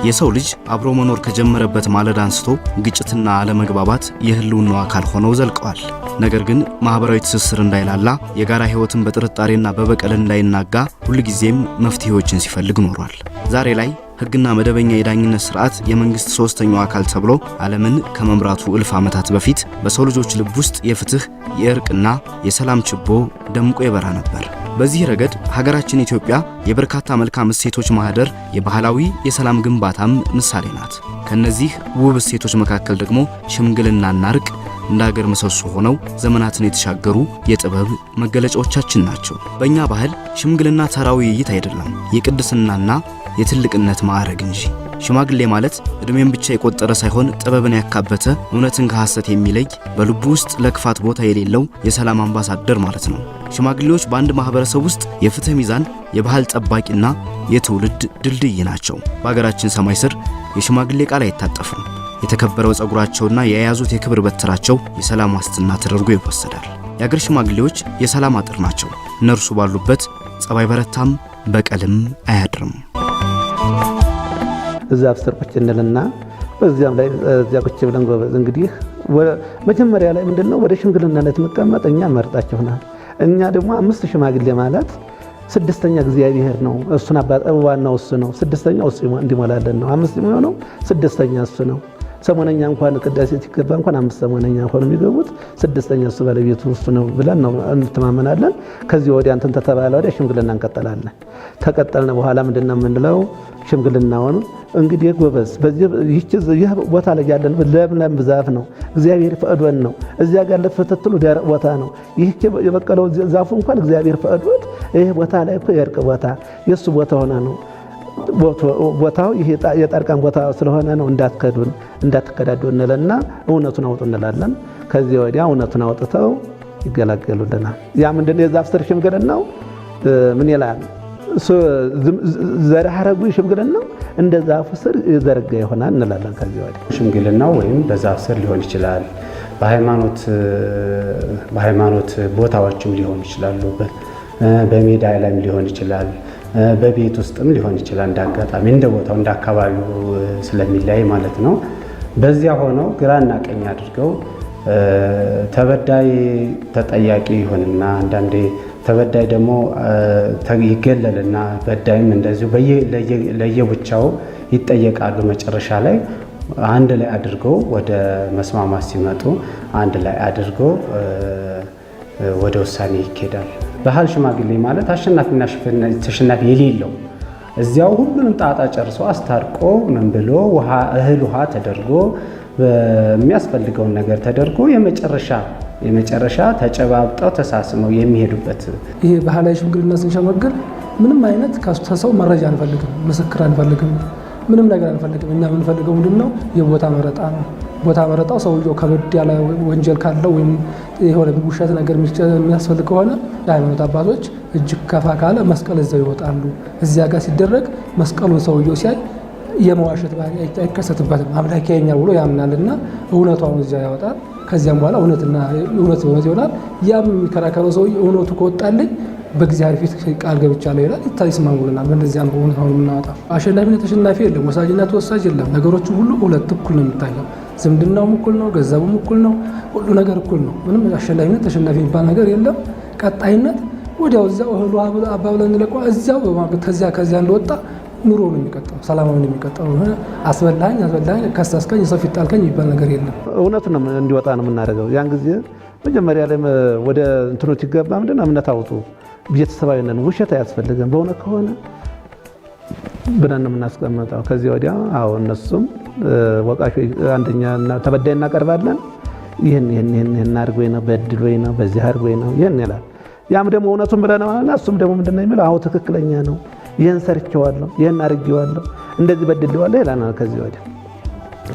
የሰው ልጅ አብሮ መኖር ከጀመረበት ማለዳ አንስቶ ግጭትና አለመግባባት የህልውናው አካል ሆነው ዘልቀዋል። ነገር ግን ማህበራዊ ትስስር እንዳይላላ፣ የጋራ ህይወትን በጥርጣሬና በበቀል እንዳይናጋ ሁልጊዜም መፍትሄዎችን ሲፈልግ ኖሯል። ዛሬ ላይ ህግና መደበኛ የዳኝነት ስርዓት የመንግስት ሶስተኛው አካል ተብሎ ዓለምን ከመምራቱ እልፍ ዓመታት በፊት በሰው ልጆች ልብ ውስጥ የፍትህ፣ የእርቅና የሰላም ችቦ ደምቆ ይበራ ነበር። በዚህ ረገድ ሀገራችን ኢትዮጵያ የበርካታ መልካም እሴቶች ማህደር፣ የባህላዊ የሰላም ግንባታም ምሳሌ ናት። ከነዚህ ውብ እሴቶች መካከል ደግሞ ሽምግልናና እርቅ እንደ ሀገር ምሰሶ ሆነው ዘመናትን የተሻገሩ የጥበብ መገለጫዎቻችን ናቸው። በእኛ ባህል ሽምግልና ተራ ውይይት አይደለም፣ የቅድስናና የትልቅነት ማዕረግ እንጂ። ሽማግሌ ማለት እድሜን ብቻ የቆጠረ ሳይሆን ጥበብን ያካበተ፣ እውነትን ከሐሰት የሚለይ፣ በልቡ ውስጥ ለክፋት ቦታ የሌለው የሰላም አምባሳደር ማለት ነው። ሽማግሌዎች በአንድ ማህበረሰብ ውስጥ የፍትህ ሚዛን፣ የባህል ጠባቂና የትውልድ ድልድይ ናቸው። በሀገራችን ሰማይ ስር የሽማግሌ ቃል አይታጠፍም። የተከበረው ጸጉራቸውና የያዙት የክብር በትራቸው የሰላም ዋስትና ተደርጎ ይወሰዳል። የአገር ሽማግሌዎች የሰላም አጥር ናቸው። እነርሱ ባሉበት ጸባይ በረታም በቀልም አያድርም። እዛ አፍስር ቁጭ እንልና በዚያም ላይ እዚያ ቁጭ ብለን ጎበዝ እንግዲህ መጀመሪያ ላይ ምንድነው ወደ ሽምግልናነት መቀመጥ እኛ መርጣችሁናል። እኛ ደግሞ 5 ሽማግሌ ማለት 6ኛ እግዚአብሔር ነው። እሱን አባጣ ዋናው እሱ ነው። 6ኛው እሱ እንዲሞላለን ነው። 5 የሚሆነው 6ኛ እሱ ነው። ሰሞነኛ እንኳን ቅዳሴ ሲገባ እንኳን 5 ሰሞነኛ ሆኖ የሚገቡት 6ኛ እሱ ባለቤቱ እሱ ነው ብለን ነው እንተማመናለን። ከዚህ ወዲያ እንትን ተተባለ ወዲያ ሽምግልና እንቀጥላለን። ተቀጠልን በኋላ ምንድነው የምንለው? ሽምግልናውን እንግዲህ ጎበዝ ይህ ቦታ ላይ ያለን ለምለም ዛፍ ነው፣ እግዚአብሔር ፈቅዶን ነው። እዚያ ጋር ለፈተትሉ ደረቅ ቦታ ነው። ይህ የበቀለው ዛፉ እንኳን እግዚአብሔር ፈቅዶት ይህ ቦታ ላይ የእርቅ ቦታ የእሱ ቦታ ሆነ ነው። ቦታው ይሄ የጣርቃን ቦታ ስለሆነ ነው። እንዳትከዳዱ እንለና እውነቱን አውጡ እንላለን። ከዚህ ወዲያ እውነቱን አውጥተው ይገላገሉልናል። ያ ምንድነው የዛፍ ስር ሽምግልናው ምን ይላል? ዘርሐረጉ ሽምግልናው እንደ ዛፍ ስር ዘረጋ ይሆናል እንላለን። ከዚህ ወዲያ ሽምግልናው ወይም በዛፍ ስር ሊሆን ይችላል፣ በሃይማኖት ቦታዎችም ሊሆን ይችላሉ፣ በሜዳ ላይም ሊሆን ይችላል፣ በቤት ውስጥም ሊሆን ይችላል። እንዳጋጣሚ እንደ ቦታው እንደ አካባቢው ስለሚለያይ ማለት ነው። በዚያ ሆነው ግራና ቀኝ አድርገው ተበዳይ ተጠያቂ ይሆንና አንዳንዴ ተበዳይ ደግሞ ይገለልና በዳይም እንደዚሁ ለየብቻው ይጠየቃሉ። መጨረሻ ላይ አንድ ላይ አድርገው ወደ መስማማት ሲመጡ አንድ ላይ አድርገው ወደ ውሳኔ ይኬዳል። ባህል ሽማግሌ ማለት አሸናፊና ተሸናፊ የሌለው እዚያው ሁሉንም ጣጣ ጨርሶ አስታርቆ ምን ብሎ እህል ውሃ ተደርጎ በሚያስፈልገውን ነገር ተደርጎ የመጨረሻ ተጨባብጠው ተሳስመው የሚሄዱበት። ይሄ ባህላዊ ሽምግልና ስንሸመግል ምንም አይነት ከሰው መረጃ አንፈልግም፣ ምስክር አንፈልግም፣ ምንም ነገር አንፈልግም። እኛ የምንፈልገው ምንድነው? የቦታ መረጣ ነው። ቦታ መረጣው ሰውየው ከበድ ያለ ወንጀል ካለው ወይም የሆነ ውሸት ነገር የሚያስፈልግ ከሆነ የሃይማኖት አባቶች እጅግ ከፋ ካለ መስቀል እዛው ይወጣሉ። እዚያ ጋር ሲደረግ መስቀሉን ሰውየው ሲያይ የመዋሸት ባህሪ አይከሰትበትም። አምላክ ያየኛል ብሎ ያምናልና እውነቷን እዚያ ያወጣል። ከዚያም በኋላ እውነት ይሆናል። ያም የሚከራከረው ሰውዬ እውነቱ ከወጣልኝ በእግዚአብሔር ፊት ቃል ገብቻለሁ ይላል። ይስማሙልናል። በእንደዚያ ነው እውነታውን የምናወጣው። አሸናፊና ተሸናፊ የለም፣ ወሳጅና ተወሳጅ የለም። ነገሮቹ ሁሉ ሁለት እኩል ነው የሚታየው። ዝምድናውም እኩል ነው፣ ገንዘቡም እኩል ነው፣ ሁሉ ነገር እኩል ነው። ምንም አሸናፊነት ተሸናፊ የሚባል ነገር የለም። ቀጣይነት ወዲያው እዚያው እህሉ አባብለን እንለቋ እዚያው ከዚያ እንደወጣ ኑሮ ነው የሚቀጥለው፣ ሰላማዊ ነው የሚቀጥለው። አስበላኝ ከሰስከኝ ሰው ፊት ጣልከኝ የሚባል ነገር የለም። እውነቱ ነው እንዲወጣ ነው የምናደርገው። ያን ጊዜ መጀመሪያ ላይ ወደ እንትኖች ይገባ ምንድነው እምነት አውጡ፣ ቤተሰባዊነት፣ ውሸት አያስፈልግም። በእውነት ከሆነ ብለን ነው የምናስቀምጠው። ከዚህ ወዲያ እነሱም ወቃሽ አንደኛ ተበዳይ እናቀርባለን። ይህን አድርግ ወይ ነው በድል ወይ ነው በዚህ አድርግ ወይ ነው ይህን ይላል። ያም ደግሞ እውነቱን ብለናልና እሱም ደግሞ ምንድነው የሚለው ትክክለኛ ነው፣ ይህን ሰርቼዋለሁ፣ ይህን አድርጌዋለሁ፣ እንደዚህ በድሌዋለሁ ይላል።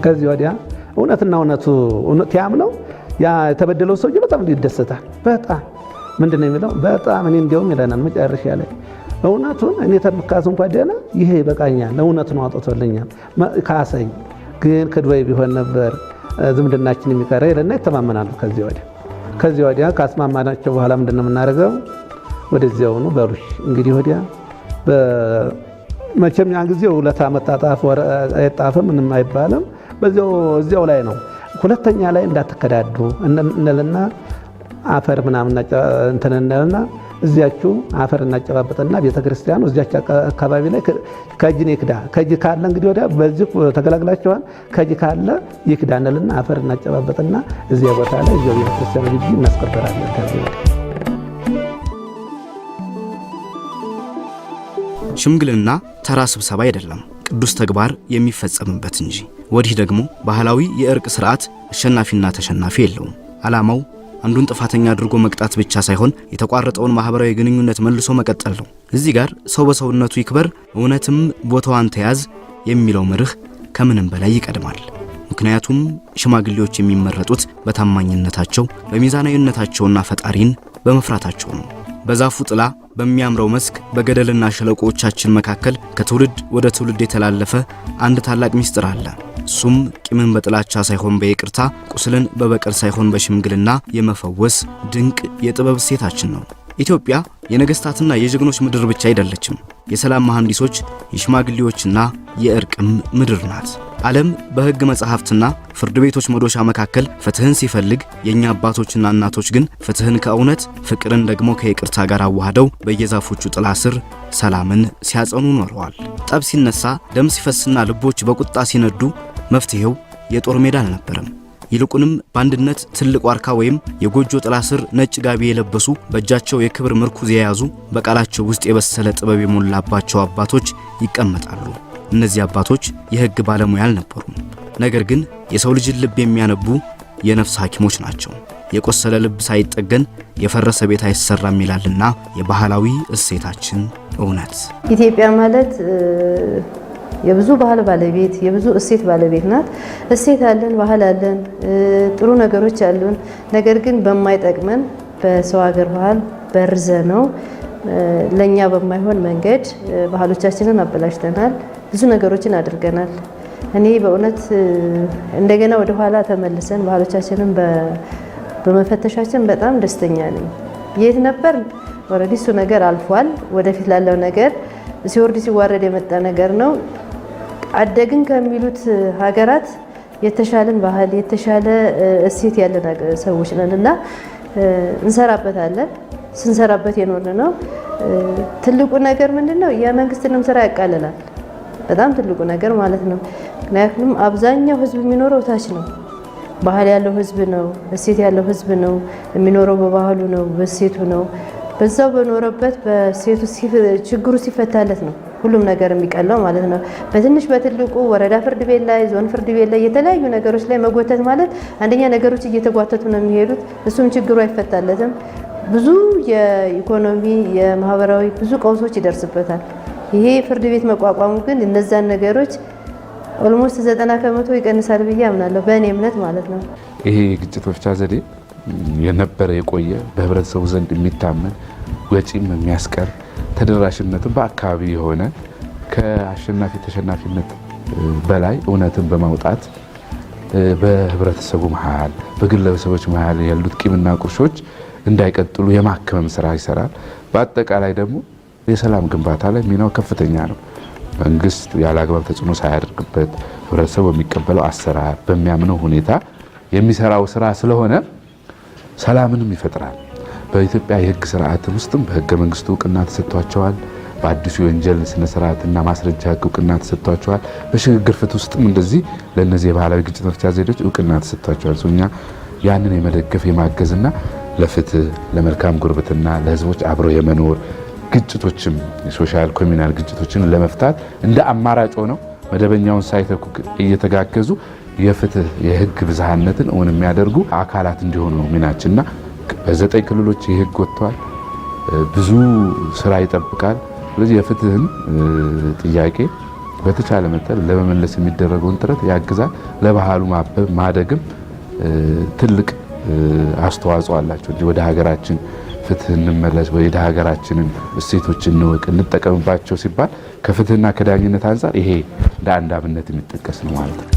ከዚህ ወዲያ እውነትና እውነት ያምነው ያ የተበደለው ሰውዬ በጣም ይደሰታል። በጣም ምንድነው የሚለው በጣም እኔ እንዲያውም ይለናል መጨረሻ ላይ እውነቱን እኔ ተምካስ እንኳን ደህና ይሄ ይበቃኛል፣ እውነቱን አውጥቶልኛል፣ ካሰኝ ግን ክድወይ ቢሆን ነበር ዝምድናችን የሚቀረ ይለና ይተማመናሉ። ከዚህ ወዲያ ካስማማናቸው በኋላ ምንድነው የምናደርገው? ወደዚያው ነው በሩሽ እንግዲህ ወዲያ መቼም ያን ጊዜ ውለታ መጣጣፍ አይጣፈ ምንም አይባልም። እዚያው ላይ ነው። ሁለተኛ ላይ እንዳትከዳዱ እንልና አፈር ምናምን እንተነነልና እዚያችሁ አፈር እናጨባበጥና ቤተክርስቲያኑ እዚያችሁ አካባቢ ላይ ከእጅን ይክዳ ከእጅ ካለ እንግዲህ ወዲያ በዚህ ተገላግላችኋል። ከእጅ ካለ ይክዳ እንልና አፈር እናጨባበጥና እዚያ ቦታ ላይ እዚያው ቤተክርስቲያኑ ግቢ እናስቀበራለን። ከዚህ ሽምግልና ተራ ስብሰባ አይደለም፣ ቅዱስ ተግባር የሚፈጸምበት እንጂ። ወዲህ ደግሞ ባህላዊ የእርቅ ስርዓት አሸናፊና ተሸናፊ የለውም። ዓላማው አንዱን ጥፋተኛ አድርጎ መቅጣት ብቻ ሳይሆን የተቋረጠውን ማህበራዊ ግንኙነት መልሶ መቀጠል ነው። እዚህ ጋር ሰው በሰውነቱ ይክበር፣ እውነትም ቦታዋን ተያዝ የሚለው መርህ ከምንም በላይ ይቀድማል። ምክንያቱም ሽማግሌዎች የሚመረጡት በታማኝነታቸው በሚዛናዊነታቸውና ፈጣሪን በመፍራታቸው ነው። በዛፉ ጥላ በሚያምረው መስክ በገደልና ሸለቆዎቻችን መካከል ከትውልድ ወደ ትውልድ የተላለፈ አንድ ታላቅ ሚስጥር አለ። እሱም ቂምን በጥላቻ ሳይሆን በይቅርታ፣ ቁስልን በበቀል ሳይሆን በሽምግልና የመፈወስ ድንቅ የጥበብ እሴታችን ነው። ኢትዮጵያ የነገስታትና የጀግኖች ምድር ብቻ አይደለችም። የሰላም መሐንዲሶች፣ የሽማግሌዎችና የእርቅም ምድር ናት። ዓለም በሕግ መጻሕፍትና ፍርድ ቤቶች መዶሻ መካከል ፍትህን ሲፈልግ፣ የኛ አባቶችና እናቶች ግን ፍትህን ከእውነት ፍቅርን ደግሞ ከይቅርታ ጋር አዋህደው በየዛፎቹ ጥላ ስር ሰላምን ሲያጸኑ ኖረዋል። ጠብ ሲነሳ፣ ደም ሲፈስና ልቦች በቁጣ ሲነዱ መፍትሄው የጦር ሜዳ አልነበረም። ይልቁንም በአንድነት ትልቅ ዋርካ ወይም የጎጆ ጥላ ስር ነጭ ጋቢ የለበሱ በእጃቸው የክብር ምርኩዝ የያዙ በቃላቸው ውስጥ የበሰለ ጥበብ የሞላባቸው አባቶች ይቀመጣሉ። እነዚህ አባቶች የሕግ ባለሙያ አልነበሩም። ነገር ግን የሰው ልጅን ልብ የሚያነቡ የነፍስ ሐኪሞች ናቸው። የቆሰለ ልብ ሳይጠገን የፈረሰ ቤት አይሰራም ይላልና የባህላዊ እሴታችን እውነት። ኢትዮጵያ ማለት የብዙ ባህል ባለቤት የብዙ እሴት ባለቤት ናት። እሴት አለን፣ ባህል አለን፣ ጥሩ ነገሮች አሉን። ነገር ግን በማይጠቅመን በሰው ሀገር ባህል በርዘ ነው ለኛ በማይሆን መንገድ ባህሎቻችንን አበላሽተናል። ብዙ ነገሮችን አድርገናል። እኔ በእውነት እንደገና ወደ ኋላ ተመልሰን ባህሎቻችንን በመፈተሻችን በጣም ደስተኛ ነኝ። የት ነበር? ኦልሬዲ እሱ ነገር አልፏል። ወደፊት ላለው ነገር ሲወርድ ሲዋረድ የመጣ ነገር ነው። አደግን ከሚሉት ሀገራት የተሻለን ባህል የተሻለ እሴት ያለን ሰዎች ነንና እንሰራበታለን። ስንሰራበት የኖርን ነው። ትልቁ ነገር ምንድነው? የመንግስትንም ስራ ያቃልላል። በጣም ትልቁ ነገር ማለት ነው። ምክንያቱም አብዛኛው ህዝብ የሚኖረው ታች ነው። ባህል ያለው ህዝብ ነው። እሴት ያለው ህዝብ ነው። የሚኖረው በባህሉ ነው፣ በእሴቱ ነው። በዛው በኖረበት በእሴቱ ችግሩ ሲፈታለት ነው ሁሉም ነገር የሚቀለው ማለት ነው። በትንሽ በትልቁ ወረዳ ፍርድ ቤት ላይ፣ ዞን ፍርድ ቤት ላይ የተለያዩ ነገሮች ላይ መጎተት ማለት አንደኛ ነገሮች እየተጓተቱ ነው የሚሄዱት። እሱም ችግሩ አይፈታለትም። ብዙ የኢኮኖሚ የማህበራዊ ብዙ ቀውሶች ይደርስበታል። ይሄ ፍርድ ቤት መቋቋሙ ግን እነዛን ነገሮች ኦልሞስት 90% ይቀንሳል ብዬ አምናለሁ፣ በእኔ እምነት ማለት ነው። ይሄ የግጭት መፍቻ ዘዴ የነበረ የቆየ በህብረተሰቡ ዘንድ የሚታመን ወጪም የሚያስቀር ተደራሽነትን በአካባቢ የሆነ ከአሸናፊ ተሸናፊነት በላይ እውነትን በማውጣት በህብረተሰቡ መሃል በግለሰቦች መሃል ያሉት ቂምና ቁርሾች እንዳይቀጥሉ የማከመም ስራ ይሰራል። በአጠቃላይ ደግሞ የሰላም ግንባታ ላይ ሚናው ከፍተኛ ነው። መንግስት ያለ አግባብ ተጽዕኖ ሳያደርግበት ህብረተሰቡ በሚቀበለው አሰራር በሚያምነው ሁኔታ የሚሰራው ስራ ስለሆነ ሰላምንም ይፈጥራል። በኢትዮጵያ የህግ ስርዓት ውስጥም በህገ መንግስቱ እውቅና ተሰጥቷቸዋል። በአዲሱ የወንጀል ስነ ስርዓትና ማስረጃ ህግ እውቅና ተሰጥቷቸዋል። በሽግግር ፍትህ ውስጥም እንደዚህ ለእነዚህ የባህላዊ ግጭት መፍቻ ዘዴዎች እውቅና ተሰጥቷቸዋል። እኛ ያንን የመደገፍ የማገዝና ለፍትህ ለመልካም ጉርብትና ለህዝቦች አብሮ የመኖር ግጭቶችም የሶሻል ኮሚናል ግጭቶችን ለመፍታት እንደ አማራጭ ሆነው መደበኛውን ሳይተኩ እየተጋገዙ የፍትህ የህግ ብዝሃነትን እውን የሚያደርጉ አካላት እንዲሆኑ ነው ሚናችንና በ9 ክልሎች የህግ ወጥቷል። ብዙ ስራ ይጠብቃል። ስለዚህ የፍትህን ጥያቄ በተቻለ መጠን ለመመለስ የሚደረገውን ጥረት ያግዛል። ለባህሉ ማበብ ማደግም ትልቅ አስተዋጽኦ አላቸው እንጂ ወደ ሀገራችን ፍትህ እንመለስ ወደ ሀገራችንን እሴቶች እንወቅ እንጠቀምባቸው ሲባል ከፍትህና ከዳኝነት አንጻር ይሄ እንደ አንድ አብነት የሚጠቀስ ነው ማለት ነው።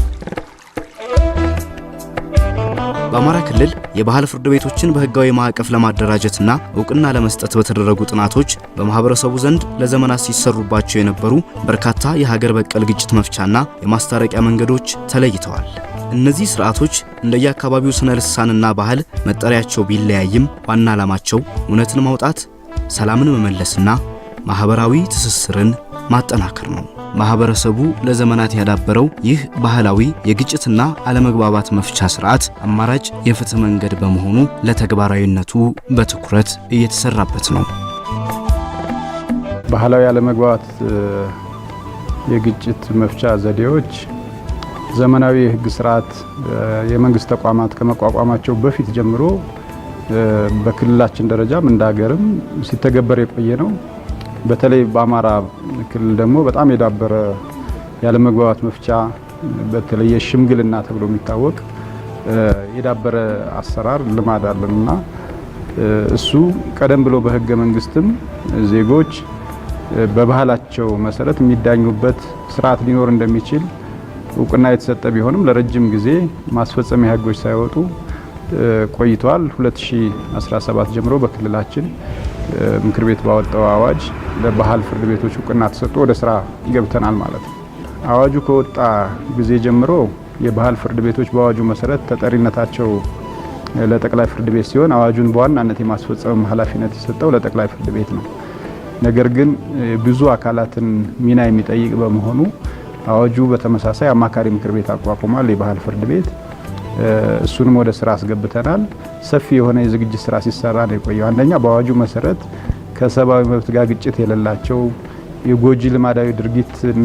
በአማራ ክልል የባህል ፍርድ ቤቶችን በህጋዊ ማዕቀፍ ለማደራጀትና እውቅና ለመስጠት በተደረጉ ጥናቶች በማህበረሰቡ ዘንድ ለዘመናት ሲሰሩባቸው የነበሩ በርካታ የሀገር በቀል ግጭት መፍቻና የማስታረቂያ መንገዶች ተለይተዋል። እነዚህ ስርዓቶች እንደየአካባቢው ስነ ልሳንና ባህል መጠሪያቸው ቢለያይም ዋና ዓላማቸው እውነትን ማውጣት፣ ሰላምን መመለስና ማህበራዊ ትስስርን ማጠናከር ነው። ማህበረሰቡ ለዘመናት ያዳበረው ይህ ባህላዊ የግጭትና አለመግባባት መፍቻ ስርዓት አማራጭ የፍትህ መንገድ በመሆኑ ለተግባራዊነቱ በትኩረት እየተሰራበት ነው። ባህላዊ አለመግባባት የግጭት መፍቻ ዘዴዎች ዘመናዊ የህግ ስርዓት የመንግስት ተቋማት ከመቋቋማቸው በፊት ጀምሮ በክልላችን ደረጃም እንደ ሀገርም ሲተገበር የቆየ ነው። በተለይ በአማራ ክልል ደግሞ በጣም የዳበረ ያለመግባባት መፍቻ በተለይ ሽምግልና ተብሎ የሚታወቅ የዳበረ አሰራር ልማድ አለንና እሱ ቀደም ብሎ በህገ መንግስትም ዜጎች በባህላቸው መሰረት የሚዳኙበት ስርዓት ሊኖር እንደሚችል እውቅና የተሰጠ ቢሆንም ለረጅም ጊዜ ማስፈጸሚያ ህጎች ሳይወጡ ቆይቷል። 2017 ጀምሮ በክልላችን ምክር ቤት ባወጣው አዋጅ ለባህል ፍርድ ቤቶች እውቅና ተሰጥቶ ወደ ስራ ገብተናል ማለት ነው። አዋጁ ከወጣ ጊዜ ጀምሮ የባህል ፍርድ ቤቶች በአዋጁ መሰረት ተጠሪነታቸው ለጠቅላይ ፍርድ ቤት ሲሆን አዋጁን በዋናነት የማስፈጸም ኃላፊነት የሰጠው ለጠቅላይ ፍርድ ቤት ነው። ነገር ግን ብዙ አካላትን ሚና የሚጠይቅ በመሆኑ አዋጁ በተመሳሳይ አማካሪ ምክር ቤት አቋቁሟል። የባህል ፍርድ ቤት እሱንም ወደ ስራ አስገብተናል። ሰፊ የሆነ የዝግጅት ስራ ሲሰራ ነው የቆየው። አንደኛ በአዋጁ መሰረት ከሰብአዊ መብት ጋር ግጭት የሌላቸው የጎጂ ልማዳዊ ድርጊትን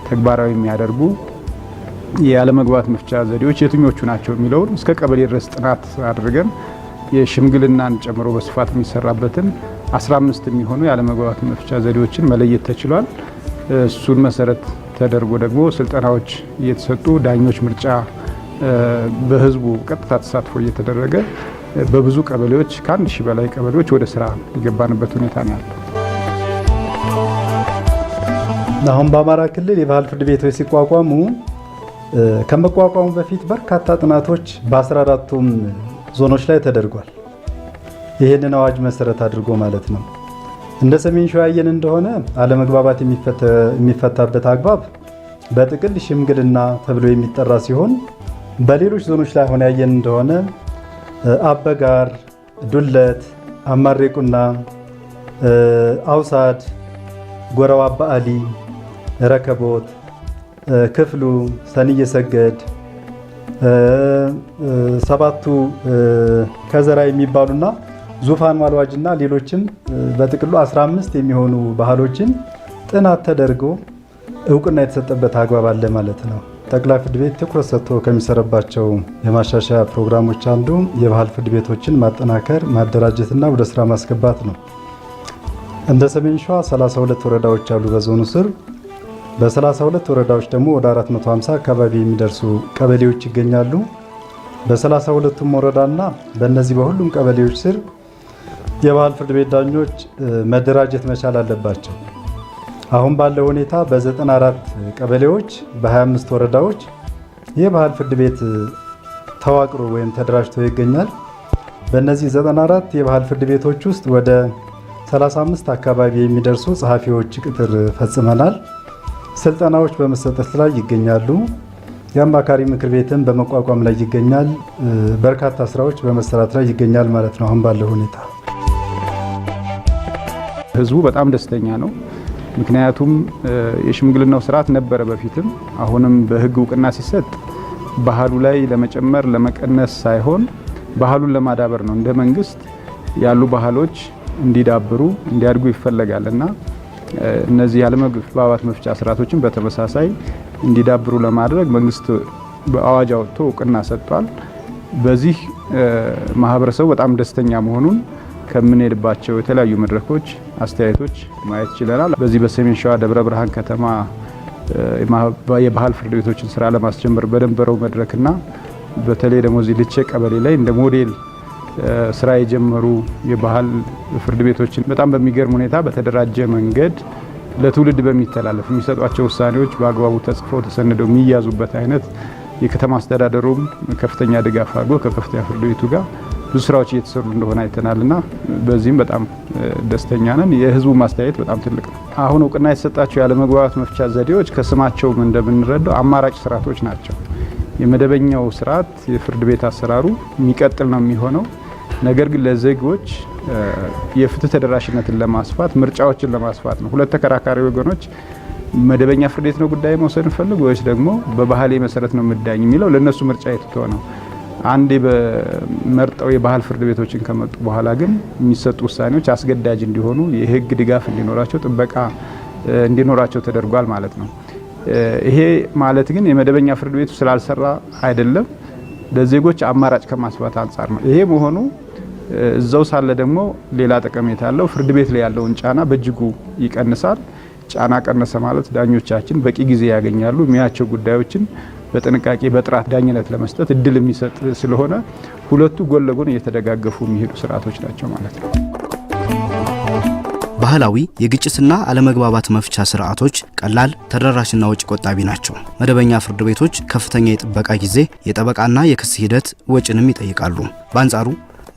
ተግባራዊ የሚያደርጉ የአለመግባባት መፍቻ ዘዴዎች የትኞቹ ናቸው የሚለውን እስከ ቀበሌ ድረስ ጥናት አድርገን የሽምግልናን ጨምሮ በስፋት የሚሰራበትን 15 የሚሆኑ የአለመግባባት መፍቻ ዘዴዎችን መለየት ተችሏል። እሱን መሰረት ተደርጎ ደግሞ ስልጠናዎች እየተሰጡ ዳኞች ምርጫ በህዝቡ ቀጥታ ተሳትፎ እየተደረገ በብዙ ቀበሌዎች ከ1000 በላይ ቀበሌዎች ወደ ስራ የገባንበት ሁኔታ ነው ያለው። አሁን በአማራ ክልል የባህል ፍርድ ቤቶች ሲቋቋሙ ከመቋቋሙ በፊት በርካታ ጥናቶች በ14ቱም ዞኖች ላይ ተደርጓል። ይህንን አዋጅ መሰረት አድርጎ ማለት ነው። እንደ ሰሜን ሸዋ ያየን እንደሆነ አለመግባባት የሚፈታበት አግባብ በጥቅል ሽምግልና ተብሎ የሚጠራ ሲሆን በሌሎች ዞኖች ላይ ሆነ ያየን እንደሆነ አበጋር፣ ዱለት፣ አማሬቁና፣ አውሳድ፣ ጎረዋ አባአሊ፣ ረከቦት፣ ክፍሉ፣ ሰንየ ሰገድ፣ ሰባቱ ከዘራ የሚባሉና ዙፋን ማልዋጅና ሌሎችም በጥቅሉ 15 የሚሆኑ ባህሎችን ጥናት ተደርጎ እውቅና የተሰጠበት አግባብ አለ ማለት ነው። ጠቅላይ ፍርድ ቤት ትኩረት ሰጥቶ ከሚሰራባቸው የማሻሻያ ፕሮግራሞች አንዱ የባህል ፍርድ ቤቶችን ማጠናከር፣ ማደራጀትና ወደ ስራ ማስገባት ነው። እንደ ሰሜን ሸዋ 32 ወረዳዎች አሉ በዞኑ ስር። በ32 ወረዳዎች ደግሞ ወደ 450 አካባቢ የሚደርሱ ቀበሌዎች ይገኛሉ። በ32ቱም ወረዳና በእነዚህ በሁሉም ቀበሌዎች ስር የባህል ፍርድ ቤት ዳኞች መደራጀት መቻል አለባቸው። አሁን ባለው ሁኔታ በ94 ቀበሌዎች በ25 ወረዳዎች የባህል ፍርድ ቤት ተዋቅሮ ወይም ተደራጅቶ ይገኛል። በእነዚህ 94 የባህል ፍርድ ቤቶች ውስጥ ወደ 35 አካባቢ የሚደርሱ ጸሐፊዎች ቅጥር ፈጽመናል። ስልጠናዎች በመሰጠት ላይ ይገኛሉ። የአማካሪ ምክር ቤትም በመቋቋም ላይ ይገኛል። በርካታ ስራዎች በመሰራት ላይ ይገኛል ማለት ነው። አሁን ባለው ሁኔታ ህዝቡ በጣም ደስተኛ ነው። ምክንያቱም የሽምግልናው ስርዓት ነበረ በፊትም አሁንም በህግ እውቅና ሲሰጥ ባህሉ ላይ ለመጨመር ለመቀነስ ሳይሆን ባህሉን ለማዳበር ነው። እንደ መንግስት ያሉ ባህሎች እንዲዳብሩ እንዲያድጉ ይፈለጋል እና እነዚህ ያለመግባባት መፍቻ ስርዓቶችን በተመሳሳይ እንዲዳብሩ ለማድረግ መንግስት በአዋጅ አውጥቶ እውቅና ሰጥቷል። በዚህ ማህበረሰቡ በጣም ደስተኛ መሆኑን ከምንሄድባቸው የተለያዩ መድረኮች አስተያየቶች ማየት ችለናል። በዚህ በሰሜን ሸዋ ደብረ ብርሃን ከተማ የባህል ፍርድ ቤቶችን ስራ ለማስጀመር በነበረው መድረክና በተለይ ደግሞ እዚህ ልቼ ቀበሌ ላይ እንደ ሞዴል ስራ የጀመሩ የባህል ፍርድ ቤቶችን በጣም በሚገርም ሁኔታ በተደራጀ መንገድ ለትውልድ በሚተላለፍ የሚሰጧቸው ውሳኔዎች በአግባቡ ተጽፈው ተሰንደው የሚያዙበት አይነት የከተማ አስተዳደሩም ከፍተኛ ድጋፍ አድርጎ ከከፍተኛ ፍርድ ቤቱ ጋር ብዙ ስራዎች እየተሰሩ እንደሆነ አይተናልና በዚህም በጣም ደስተኛ ነን። የህዝቡ ማስተያየት በጣም ትልቅ ነው። አሁን እውቅና የተሰጣቸው ያለመግባባት መፍቻ ዘዴዎች ከስማቸውም እንደምንረዳው አማራጭ ስርዓቶች ናቸው። የመደበኛው ስርዓት የፍርድ ቤት አሰራሩ የሚቀጥል ነው የሚሆነው። ነገር ግን ለዜጎች የፍትህ ተደራሽነትን ለማስፋት ምርጫዎችን ለማስፋት ነው። ሁለት ተከራካሪ ወገኖች መደበኛ ፍርድ ቤት ነው ጉዳይ መውሰድ እንፈልግ ወይስ ደግሞ በባህሌ መሰረት ነው ምዳኝ የሚለው ለነሱ ምርጫ የተተወ ነው። አንዴ በመርጠው የባህል ፍርድ ቤቶችን ከመጡ በኋላ ግን የሚሰጡ ውሳኔዎች አስገዳጅ እንዲሆኑ የህግ ድጋፍ እንዲኖራቸው ጥበቃ እንዲኖራቸው ተደርጓል ማለት ነው። ይሄ ማለት ግን የመደበኛ ፍርድ ቤቱ ስላልሰራ አይደለም፣ ለዜጎች አማራጭ ከማስፋት አንጻር ነው። ይሄ መሆኑ እዛው ሳለ ደግሞ ሌላ ጠቀሜታ አለው። ፍርድ ቤት ላይ ያለውን ጫና በእጅጉ ይቀንሳል። ጫና ቀነሰ ማለት ዳኞቻችን በቂ ጊዜ ያገኛሉ። የሚያቸው ጉዳዮችን በጥንቃቄ በጥራት ዳኝነት ለመስጠት እድል የሚሰጥ ስለሆነ ሁለቱ ጎን ለጎን እየተደጋገፉ የሚሄዱ ስርዓቶች ናቸው ማለት ነው። ባህላዊ የግጭትና አለመግባባት መፍቻ ስርዓቶች ቀላል፣ ተደራሽና ወጪ ቆጣቢ ናቸው። መደበኛ ፍርድ ቤቶች ከፍተኛ የጥበቃ ጊዜ፣ የጠበቃና የክስ ሂደት ወጪንም ይጠይቃሉ። በአንጻሩ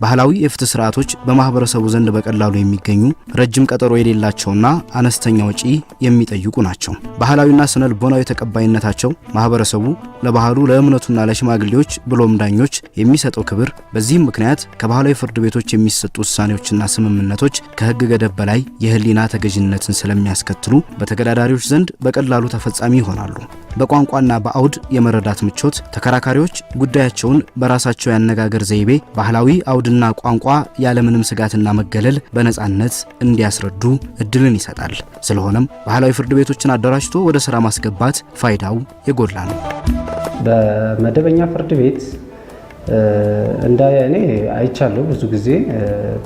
ባህላዊ የፍትህ ስርዓቶች በማህበረሰቡ ዘንድ በቀላሉ የሚገኙ ረጅም ቀጠሮ የሌላቸውና አነስተኛ ወጪ የሚጠይቁ ናቸው። ባህላዊና ስነ ልቦናዊ ተቀባይነታቸው ማህበረሰቡ ለባህሉ ለእምነቱና ለሽማግሌዎች ብሎም ዳኞች የሚሰጠው ክብር፣ በዚህም ምክንያት ከባህላዊ ፍርድ ቤቶች የሚሰጡ ውሳኔዎችና ስምምነቶች ከህግ ገደብ በላይ የህሊና ተገዥነትን ስለሚያስከትሉ በተገዳዳሪዎች ዘንድ በቀላሉ ተፈጻሚ ይሆናሉ። በቋንቋና በአውድ የመረዳት ምቾት ተከራካሪዎች ጉዳያቸውን በራሳቸው ያነጋገር ዘይቤ ባህላዊ አውድና ቋንቋ ያለምንም ስጋትና መገለል በነጻነት እንዲያስረዱ እድልን ይሰጣል። ስለሆነም ባህላዊ ፍርድ ቤቶችን አደራጅቶ ወደ ስራ ማስገባት ፋይዳው የጎላ ነው። በመደበኛ ፍርድ ቤት እንደ እኔ አይቻለሁ። ብዙ ጊዜ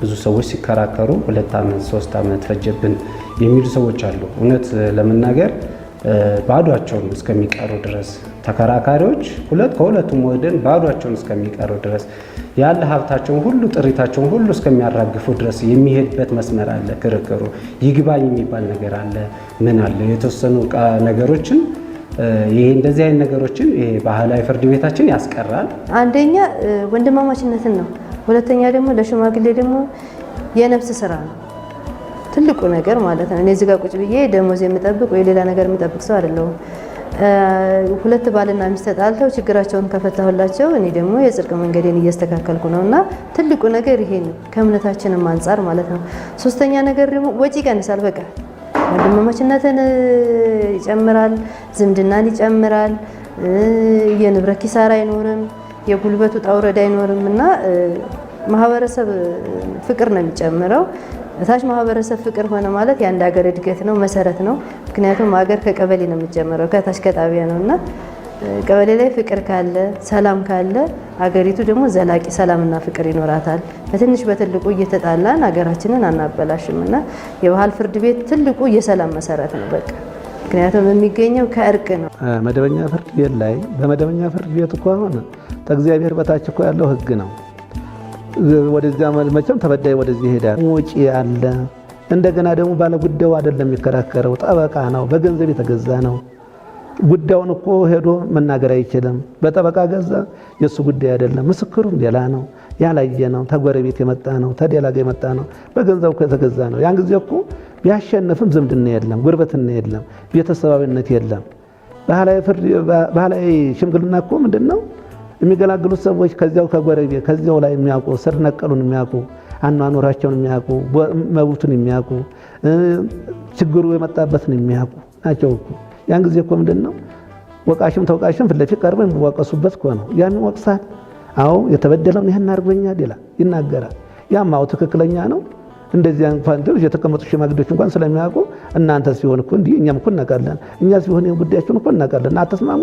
ብዙ ሰዎች ሲከራከሩ 2 ዓመት 3 ዓመት ፈጀብን የሚሉ ሰዎች አሉ። እውነት ለመናገር ባዷቸውን እስከሚቀሩ ድረስ ተከራካሪዎች ከሁለቱም ወገን ባዷቸውን እስከሚቀሩ ድረስ ያለ ሀብታቸውን ሁሉ ጥሪታቸውን ሁሉ እስከሚያራግፉ ድረስ የሚሄድበት መስመር አለ። ክርክሩ ይግባኝ የሚባል ነገር አለ። ምን አለ የተወሰኑ ነገሮችን ይሄ እንደዚህ አይነት ነገሮችን ይሄ ባህላዊ ፍርድ ቤታችን ያስቀራል። አንደኛ ወንድማማችነትን ነው። ሁለተኛ ደግሞ ለሽማግሌ ደግሞ የነፍስ ስራ ነው ትልቁ ነገር ማለት ነው። እኔ እዚህ ጋር ቁጭ ብዬ ደሞዝ የምጠብቅ ወይ ሌላ ነገር የምጠብቅ ሰው አይደለሁም። ሁለት ባልና ሚስት ተጣልተው ችግራቸውን ከፈታሁላቸው እኔ ደግሞ የጽድቅ መንገዴን እያስተካከልኩ ነውና ትልቁ ነገር ይሄ ነው ከእምነታችንም አንጻር ማለት ነው። ሶስተኛ ነገር ደግሞ ወጪ ይቀንሳል። በቃ ወንድማማችነትን ይጨምራል፣ ዝምድናን ይጨምራል፣ የንብረት ኪሳራ አይኖርም፣ የጉልበቱ ጣውረድ አይኖርም እና ማህበረሰብ ፍቅር ነው የሚጨምረው። ታች ማህበረሰብ ፍቅር ሆነ ማለት የአንድ ሀገር እድገት ነው፣ መሰረት ነው። ምክንያቱም ሀገር ከቀበሌ ነው የሚጀምረው፣ ከታች ከጣቢያ ነውና ቀበሌ ላይ ፍቅር ካለ፣ ሰላም ካለ ሀገሪቱ ደግሞ ዘላቂ ሰላምና ፍቅር ይኖራታል። በትንሽ በትልቁ እየተጣላን ሀገራችንን አናበላሽምና የባህል ፍርድ ቤት ትልቁ የሰላም መሰረት ነው። በቃ ምክንያቱም የሚገኘው ከእርቅ ነው። መደበኛ ፍርድ ቤት ላይ በመደበኛ ፍርድ ቤት እኮ ሆነ ከእግዚአብሔር በታች እኮ ያለው ህግ ነው። ወደዚያ መቼም ተበዳይ ወደዚህ ይሄዳል። ወጪ አለ። እንደገና ደግሞ ባለ ጉዳዩ አይደለም የሚከራከረው፣ ጠበቃ ነው፣ በገንዘብ የተገዛ ነው። ጉዳዩን እኮ ሄዶ መናገር አይችልም። በጠበቃ ገዛ፣ የሱ ጉዳይ አይደለም። ምስክሩም ሌላ ነው፣ ያላየ ነው፣ ተጎረቤት የመጣ ነው፣ ተደላጋ የመጣ ነው፣ በገንዘብ እኮ የተገዛ ነው። ያን ጊዜ እኮ ቢያሸንፍም ዝምድና የለም፣ ጉርበትና የለም፣ ቤተሰባዊነት የለም። ባህላዊ ሽምግልና እኮ ምንድን ነው የሚገላግሉት ሰዎች ከዚያው ከጎረቤት ከዚያው ላይ የሚያውቁ ስር ነቀሉን የሚያውቁ አኗኗራቸውን የሚያውቁ መብቱን የሚያውቁ ችግሩ የመጣበትን የሚያውቁ ናቸው እኮ። ያን ጊዜ እኮ ምንድን ነው ወቃሽም ተወቃሽም ፊት ለፊት ቀርበው የሚወቀሱበት እኮ ነው። ያን ይወቅሳል። አዎ የተበደለውን ይህን አድርጎኛል ይላል፣ ይናገራል። ያም አዎ ትክክለኛ ነው። እንደዚያ እንኳን የተቀመጡ ሽማግሌዎች እንኳን ስለሚያውቁ እናንተ ሲሆን እኮ እንዲህ እኛም እኮ እናውቃለን፣ እኛ ሲሆን ጉዳያችሁን እኮ እናውቃለን፣ አትስማሙ?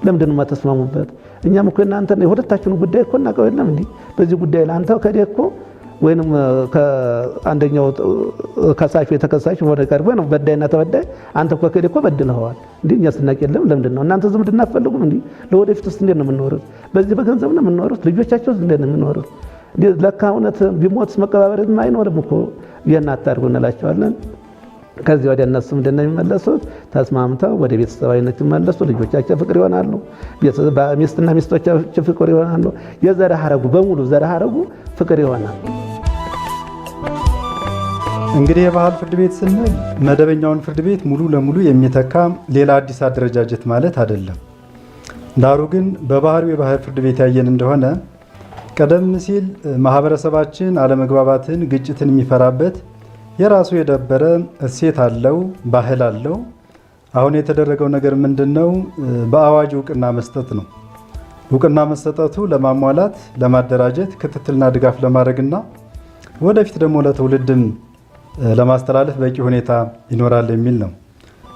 ለምንድን ነው የማትስማሙበት? እኛም እኮ እናንተ የሁለታችሁን ጉዳይ እኮ እናውቀው የለም እንዲህ በዚህ ጉዳይ ላይ አንተ ከደህ እኮ ወይንም ከአንደኛው ከሳሽ የተከሳሽ ወደ ቀርቦ ነው በዳይና ተበዳይ አንተ እኮ ከደህ እኮ በድለዋል እንዲህ እኛ ስናውቅ የለም። ለምንድን ነው እናንተ ዝምድና አትፈልጉም? እንዲህ ለወደፊት ውስጥ እንዴት ነው የምንኖሩት? በዚህ በገንዘብ ነው የምንኖሩት? ልጆቻቸው እንዴት ነው የሚኖሩት? ለካ እውነት ቢሞትስ መቀባበርም አይኖርም እኮ ይህን አታድርጉ እንላቸዋለን። ከዚህ ወዲያ እነሱ ምንድን ነው የሚመለሱት? ተስማምተው ወደ ቤተሰባዊነት ይመለሱ። ልጆቻቸው ፍቅር ይሆናሉ። ሚስትና ሚስቶቻቸው ፍቅር ይሆናሉ። የዘር ሐረጉ በሙሉ ዘር ሐረጉ ፍቅር ይሆናል። እንግዲህ የባህል ፍርድ ቤት ስንል መደበኛውን ፍርድ ቤት ሙሉ ለሙሉ የሚተካ ሌላ አዲስ አደረጃጀት ማለት አይደለም። ዳሩ ግን በባህሪው የባህል ፍርድ ቤት ያየን እንደሆነ ቀደም ሲል ማህበረሰባችን አለመግባባትን፣ ግጭትን የሚፈራበት የራሱ የዳበረ እሴት አለው፣ ባህል አለው። አሁን የተደረገው ነገር ምንድነው? በአዋጅ እውቅና መስጠት ነው። እውቅና መሰጠቱ ለማሟላት፣ ለማደራጀት፣ ክትትልና ድጋፍ ለማድረግና ወደፊት ደግሞ ለትውልድም ለማስተላለፍ በቂ ሁኔታ ይኖራል የሚል ነው።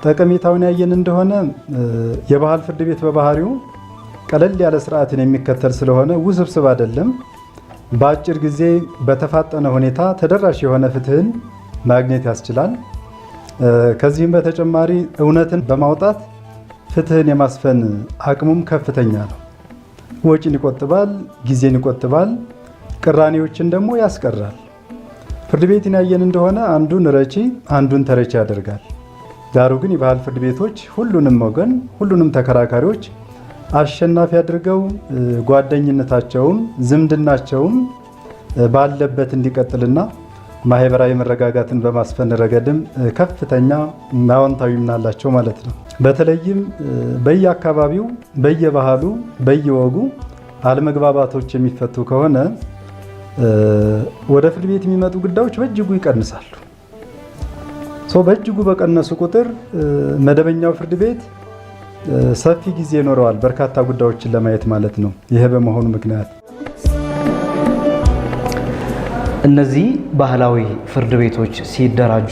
ጠቀሜታውን ያየን እንደሆነ የባህል ፍርድ ቤት በባህሪው ቀለል ያለ ስርዓትን የሚከተል ስለሆነ ውስብስብ አይደለም። በአጭር ጊዜ በተፋጠነ ሁኔታ ተደራሽ የሆነ ፍትህን ማግኘት ያስችላል። ከዚህም በተጨማሪ እውነትን በማውጣት ፍትህን የማስፈን አቅሙም ከፍተኛ ነው። ወጪን ይቆጥባል፣ ጊዜን ይቆጥባል፣ ቅራኔዎችን ደግሞ ያስቀራል። ፍርድ ቤትን ያየን እንደሆነ አንዱን ረቺ አንዱን ተረቺ ያደርጋል። ዳሩ ግን የባህል ፍርድ ቤቶች ሁሉንም ወገን ሁሉንም ተከራካሪዎች አሸናፊ አድርገው ጓደኝነታቸውን ዝምድናቸውን ባለበት እንዲቀጥልና ማህበራዊ መረጋጋትን በማስፈን ረገድም ከፍተኛ አዎንታዊ ሚና አላቸው ማለት ነው። በተለይም በየአካባቢው በየባህሉ በየወጉ አለመግባባቶች የሚፈቱ ከሆነ ወደ ፍርድ ቤት የሚመጡ ጉዳዮች በእጅጉ ይቀንሳሉ። በእጅጉ በቀነሱ ቁጥር መደበኛው ፍርድ ቤት ሰፊ ጊዜ ይኖረዋል በርካታ ጉዳዮችን ለማየት ማለት ነው። ይሄ በመሆኑ ምክንያት እነዚህ ባህላዊ ፍርድ ቤቶች ሲደራጁ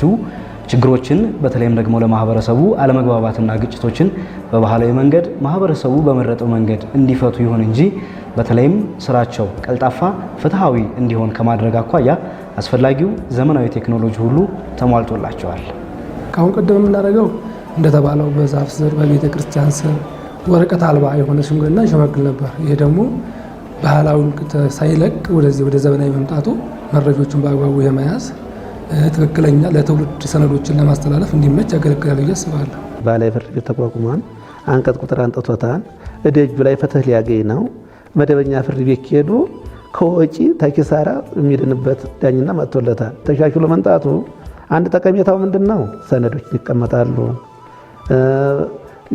ችግሮችን በተለይም ደግሞ ለማህበረሰቡ አለመግባባትና ግጭቶችን በባህላዊ መንገድ ማህበረሰቡ በመረጠው መንገድ እንዲፈቱ ይሁን እንጂ በተለይም ስራቸው ቀልጣፋ፣ ፍትሃዊ እንዲሆን ከማድረግ አኳያ አስፈላጊው ዘመናዊ ቴክኖሎጂ ሁሉ ተሟልቶላቸዋል። ካሁን ቀደም የምናደርገው እንደተባለው በዛፍ ስር በቤተ ክርስቲያን ስር ወረቀት አልባ የሆነ ሽምግልና ይሸመግል ነበር። ይሄ ደግሞ ባህላዊውን ሳይለቅ ወደዚህ ወደ ዘመናዊ መምጣቱ መረጃዎችን በአግባቡ የመያዝ ትክክለኛ ለትውልድ ሰነዶችን ለማስተላለፍ እንዲመች ያገለግላል ብዬ አስባለሁ። ባህላዊ ፍርድ ቤት ተቋቁሟል። አንቀጽ ቁጥር አንጥቶታል። እደጁ ላይ ፍትህ ሊያገኝ ነው። መደበኛ ፍርድ ቤት ከሄዱ ከወጪ ተኪሳራ የሚድንበት ዳኝና መጥቶለታል። ተሻሽሎ መምጣቱ አንድ ጠቀሜታው ምንድነው? ሰነዶች ይቀመጣሉ።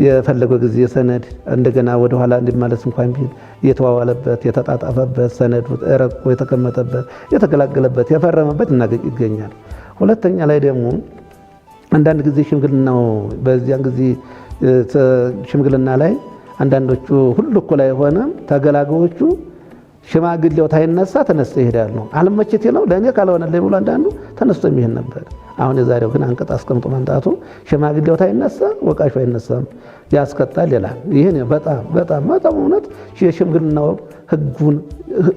የፈለገው ጊዜ ሰነድ እንደገና ወደ ኋላ እንዲመለስ እንኳን ቢል የተዋዋለበት የተጣጣፈበት ሰነዱ ረቆ የተቀመጠበት የተገላገለበት የፈረመበት ይገኛል። ሁለተኛ ላይ ደግሞ አንዳንድ ጊዜ ሽምግልናው በዚያን ጊዜ ሽምግልና ላይ አንዳንዶቹ ሁሉ እኮ ላይ ሆነ ተገላጋዮቹ ሽማግሌው ታይነሳ ተነስቶ ይሄዳሉ። አልመችቴ ነው ለእኔ ካልሆነልኝ ብሎ አንዳንዱ ተነስቶ የሚሄድ ነበር። አሁን የዛሬው ግን አንቀጽ አስቀምጦ መምጣቱ ሽማግሌው ታይነሳ ወቃሹ አይነሳም ያስቀጣል ይላል። ይህን በጣም በጣም በጣም እውነት የሽምግልናው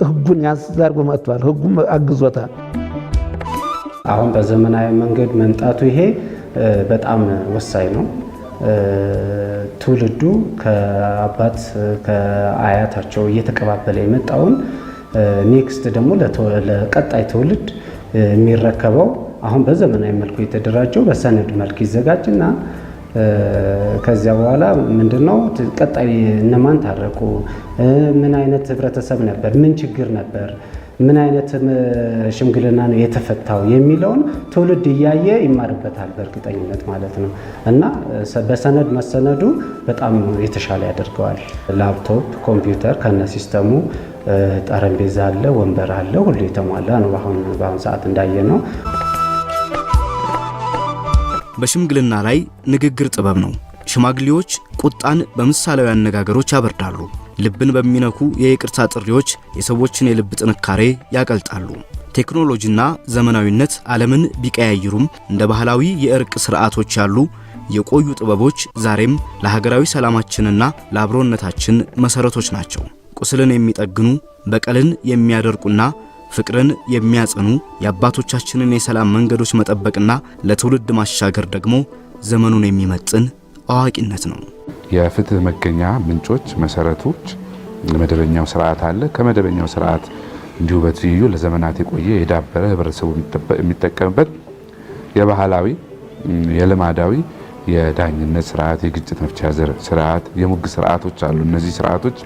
ህጉን ያንስዛርጎ መጥቷል። ህጉም አግዞታል። አሁን በዘመናዊ መንገድ መምጣቱ ይሄ በጣም ወሳኝ ነው። ትውልዱ ከአባት ከአያታቸው እየተቀባበለ የመጣውን ኔክስት ደግሞ ለቀጣይ ትውልድ የሚረከበው አሁን በዘመናዊ መልኩ የተደራጀው በሰነድ መልክ ይዘጋጅና ከዚያ በኋላ ምንድነው ቀጣይ እነማን ታረቁ፣ ምን አይነት ህብረተሰብ ነበር፣ ምን ችግር ነበር፣ ምን አይነት ሽምግልና ነው የተፈታው የሚለውን ትውልድ እያየ ይማርበታል በእርግጠኝነት ማለት ነው። እና በሰነድ መሰነዱ በጣም የተሻለ ያደርገዋል። ላፕቶፕ፣ ኮምፒውተር ከነ ሲስተሙ፣ ጠረጴዛ አለ፣ ወንበር አለ፣ ሁሉ የተሟላ ነው በአሁን ሰዓት እንዳየ ነው። በሽምግልና ላይ ንግግር ጥበብ ነው። ሽማግሌዎች ቁጣን በምሳሌያዊ አነጋገሮች ያበርዳሉ። ልብን በሚነኩ የይቅርታ ጥሪዎች የሰዎችን የልብ ጥንካሬ ያቀልጣሉ። ቴክኖሎጂና ዘመናዊነት ዓለምን ቢቀያይሩም እንደ ባህላዊ የእርቅ ስርዓቶች ያሉ የቆዩ ጥበቦች ዛሬም ለሀገራዊ ሰላማችንና ለአብሮነታችን መሰረቶች ናቸው። ቁስልን የሚጠግኑ፣ በቀልን የሚያደርቁና ፍቅርን የሚያጸኑ የአባቶቻችንን የሰላም መንገዶች መጠበቅና ለትውልድ ማሻገር ደግሞ ዘመኑን የሚመጥን አዋቂነት ነው። የፍትህ መገኛ ምንጮች መሰረቶች መደበኛው ስርዓት አለ። ከመደበኛው ስርዓት እንዲሁ በትይዩ ለዘመናት የቆየ የዳበረ ህብረተሰቡ የሚጠቀምበት የባህላዊ የልማዳዊ የዳኝነት ስርዓት፣ የግጭት መፍቻ ስርዓት፣ የሙግት ስርዓቶች አሉ። እነዚህ ስርዓቶች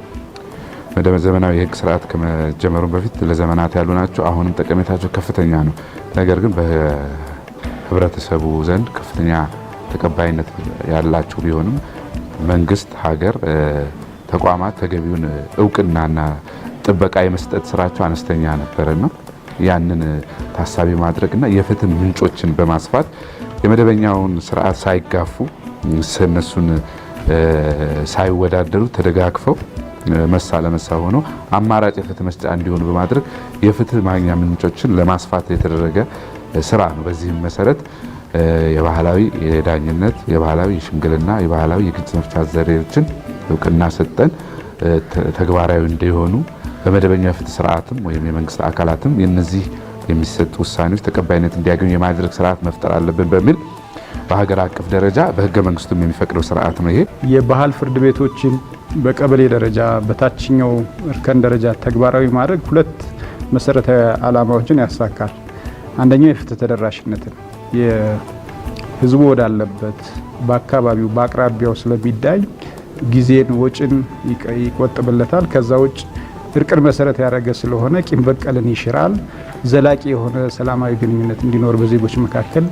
ዘመናዊ የህግ ስርዓት ከመጀመሩ በፊት ለዘመናት ያሉ ናቸው። አሁንም ጠቀሜታቸው ከፍተኛ ነው። ነገር ግን በህብረተሰቡ ዘንድ ከፍተኛ ተቀባይነት ያላቸው ቢሆንም መንግስት፣ ሀገር፣ ተቋማት ተገቢውን እውቅናና ጥበቃ የመስጠት ስራቸው አነስተኛ ነበረና ያንን ታሳቢ ማድረግና የፍትህ ምንጮችን በማስፋት የመደበኛውን ስርዓት ሳይጋፉ እነሱን ሳይወዳደሩ ተደጋግፈው መሳ ለመሳ ሆነው አማራጭ የፍትህ መስጫ እንዲሆኑ በማድረግ የፍትህ ማግኛ ምንጮችን ለማስፋት የተደረገ ስራ ነው። በዚህም መሰረት የባህላዊ የዳኝነት፣ የባህላዊ የሽምግልና፣ የባህላዊ የግጭት መፍቻ ዘዴዎችን እውቅና ሰጠን ተግባራዊ እንዲሆኑ በመደበኛ የፍትህ ስርዓትም ወይም የመንግስት አካላትም የነዚህ የሚሰጡ ውሳኔዎች ተቀባይነት እንዲያገኙ የማድረግ ስርዓት መፍጠር አለብን በሚል በሀገር አቀፍ ደረጃ በህገ መንግስቱም የሚፈቅደው ስርዓት ነው። ይሄ የባህል ፍርድ ቤቶችን በቀበሌ ደረጃ በታችኛው እርከን ደረጃ ተግባራዊ ማድረግ ሁለት መሰረታዊ ዓላማዎችን ያሳካል። አንደኛው የፍትህ ተደራሽነትን የህዝቡ ወዳለበት በአካባቢው በአቅራቢያው ስለሚዳኝ ጊዜን ወጪን ይቆጥብለታል። ከዛ ውጭ እርቅን መሰረት ያደረገ ስለሆነ ቂም በቀልን ይሽራል። ዘላቂ የሆነ ሰላማዊ ግንኙነት እንዲኖር በዜጎች መካከል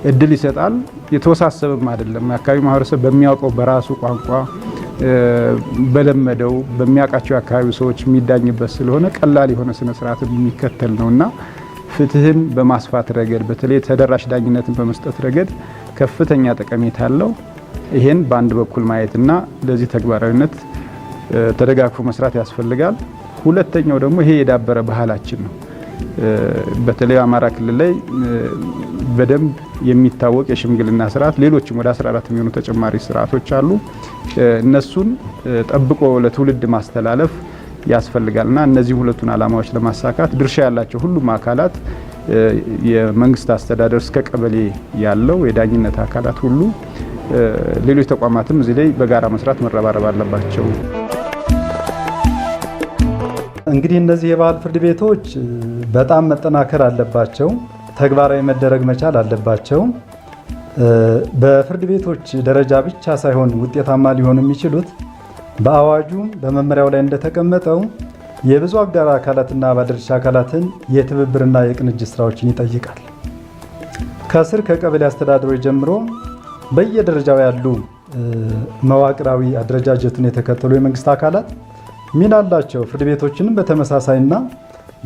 እድል ይሰጣል። የተወሳሰበም አይደለም። የአካባቢው ማህበረሰብ በሚያውቀው በራሱ ቋንቋ በለመደው በሚያውቃቸው የአካባቢው ሰዎች የሚዳኝበት ስለሆነ ቀላል የሆነ ስነ ስርዓትን የሚከተል ነውና ፍትህን በማስፋት ረገድ በተለይ ተደራሽ ዳኝነትን በመስጠት ረገድ ከፍተኛ ጠቀሜታ አለው። ይሄን በአንድ በኩል ማየትና ለዚህ ተግባራዊነት ተደጋግፎ መስራት ያስፈልጋል። ሁለተኛው ደግሞ ይሄ የዳበረ ባህላችን ነው። በተለይ አማራ ክልል ላይ በደንብ የሚታወቅ የሽምግልና ስርዓት፣ ሌሎችም ወደ 14 የሚሆኑ ተጨማሪ ስርዓቶች አሉ። እነሱን ጠብቆ ለትውልድ ማስተላለፍ ያስፈልጋልና እነዚህ ሁለቱን ዓላማዎች ለማሳካት ድርሻ ያላቸው ሁሉም አካላት የመንግስት አስተዳደር እስከ ቀበሌ ያለው የዳኝነት አካላት ሁሉ ሌሎች ተቋማትም እዚህ ላይ በጋራ መስራት መረባረብ አለባቸው። እንግዲህ እነዚህ የባህል ፍርድ ቤቶች በጣም መጠናከር አለባቸው፣ ተግባራዊ መደረግ መቻል አለባቸው። በፍርድ ቤቶች ደረጃ ብቻ ሳይሆን ውጤታማ ሊሆኑ የሚችሉት በአዋጁ በመመሪያው ላይ እንደተቀመጠው የብዙ አጋር አካላትና ባለድርሻ አካላትን የትብብርና የቅንጅት ስራዎችን ይጠይቃል። ከስር ከቀበሌ አስተዳደሮች ጀምሮ በየደረጃው ያሉ መዋቅራዊ አደረጃጀቱን የተከተሉ የመንግስት አካላት ሚና አላቸው። ፍርድ ቤቶችንም በተመሳሳይና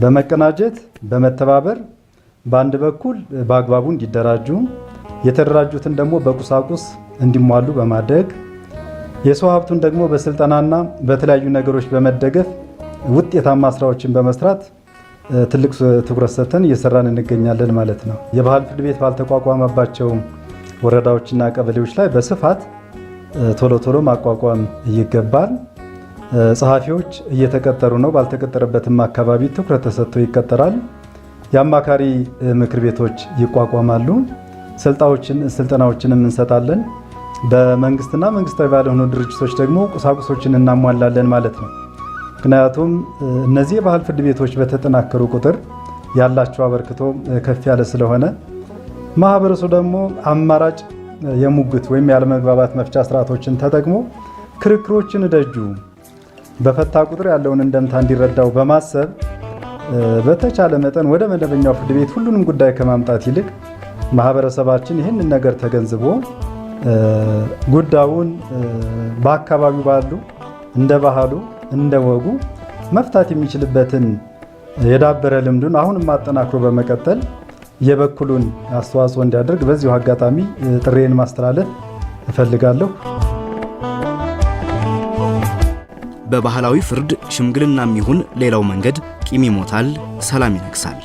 በመቀናጀት በመተባበር በአንድ በኩል በአግባቡ እንዲደራጁ፣ የተደራጁትን ደግሞ በቁሳቁስ እንዲሟሉ በማድረግ የሰው ሀብቱን ደግሞ በስልጠናና በተለያዩ ነገሮች በመደገፍ ውጤታማ ስራዎችን በመስራት ትልቅ ትኩረት ሰጥተን እየሰራን እንገኛለን ማለት ነው። የባህል ፍርድ ቤት ባልተቋቋመባቸው ወረዳዎችና ቀበሌዎች ላይ በስፋት ቶሎ ቶሎ ማቋቋም ይገባል። ጸሐፊዎች እየተቀጠሩ ነው። ባልተቀጠረበትም አካባቢ ትኩረት ተሰጥቶ ይቀጠራል። የአማካሪ ምክር ቤቶች ይቋቋማሉ። ስልጠናዎችንም እንሰጣለን። በመንግስትና መንግስታዊ ባልሆኑ ድርጅቶች ደግሞ ቁሳቁሶችን እናሟላለን ማለት ነው። ምክንያቱም እነዚህ የባህል ፍርድ ቤቶች በተጠናከሩ ቁጥር ያላቸው አበርክቶ ከፍ ያለ ስለሆነ ማህበረሰቡ ደግሞ አማራጭ የሙግት ወይም ያለመግባባት መፍቻ ስርዓቶችን ተጠቅሞ ክርክሮችን ደጁ በፈታ ቁጥር ያለውን እንደምታ እንዲረዳው በማሰብ በተቻለ መጠን ወደ መደበኛው ፍርድ ቤት ሁሉንም ጉዳይ ከማምጣት ይልቅ ማህበረሰባችን ይህንን ነገር ተገንዝቦ ጉዳዩን በአካባቢው ባሉ እንደ ባህሉ እንደ ወጉ መፍታት የሚችልበትን የዳበረ ልምዱን አሁንም አጠናክሮ በመቀጠል የበኩሉን አስተዋጽኦ እንዲያደርግ በዚሁ አጋጣሚ ጥሬን ማስተላለፍ እፈልጋለሁ። በባህላዊ ፍርድ ሽምግልናም ይሁን ሌላው መንገድ ቂም ይሞታል፣ ሰላም ይነግሳል።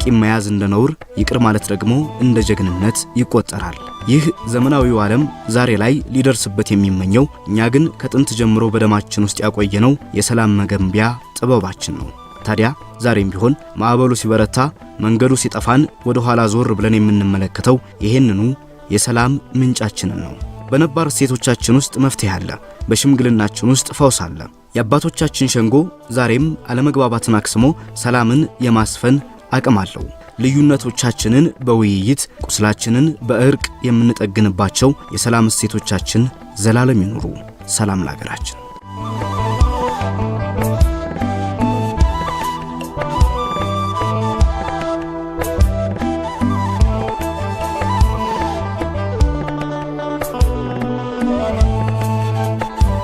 ቂም መያዝ እንደ ነውር፣ ይቅር ማለት ደግሞ እንደ ጀግንነት ይቆጠራል። ይህ ዘመናዊው ዓለም ዛሬ ላይ ሊደርስበት የሚመኘው እኛ ግን ከጥንት ጀምሮ በደማችን ውስጥ ያቆየነው የሰላም መገንቢያ ጥበባችን ነው። ታዲያ ዛሬም ቢሆን ማዕበሉ ሲበረታ፣ መንገዱ ሲጠፋን ወደ ኋላ ዞር ብለን የምንመለከተው ይሄንኑ የሰላም ምንጫችንን ነው። በነባር እሴቶቻችን ውስጥ መፍትሄ አለ። በሽምግልናችን ውስጥ ፈውስ አለ። የአባቶቻችን ሸንጎ ዛሬም አለመግባባትን አክስሞ ሰላምን የማስፈን አቅም አለው። ልዩነቶቻችንን በውይይት ቁስላችንን በእርቅ የምንጠግንባቸው የሰላም እሴቶቻችን ዘላለም ይኑሩ። ሰላም ለሀገራችን።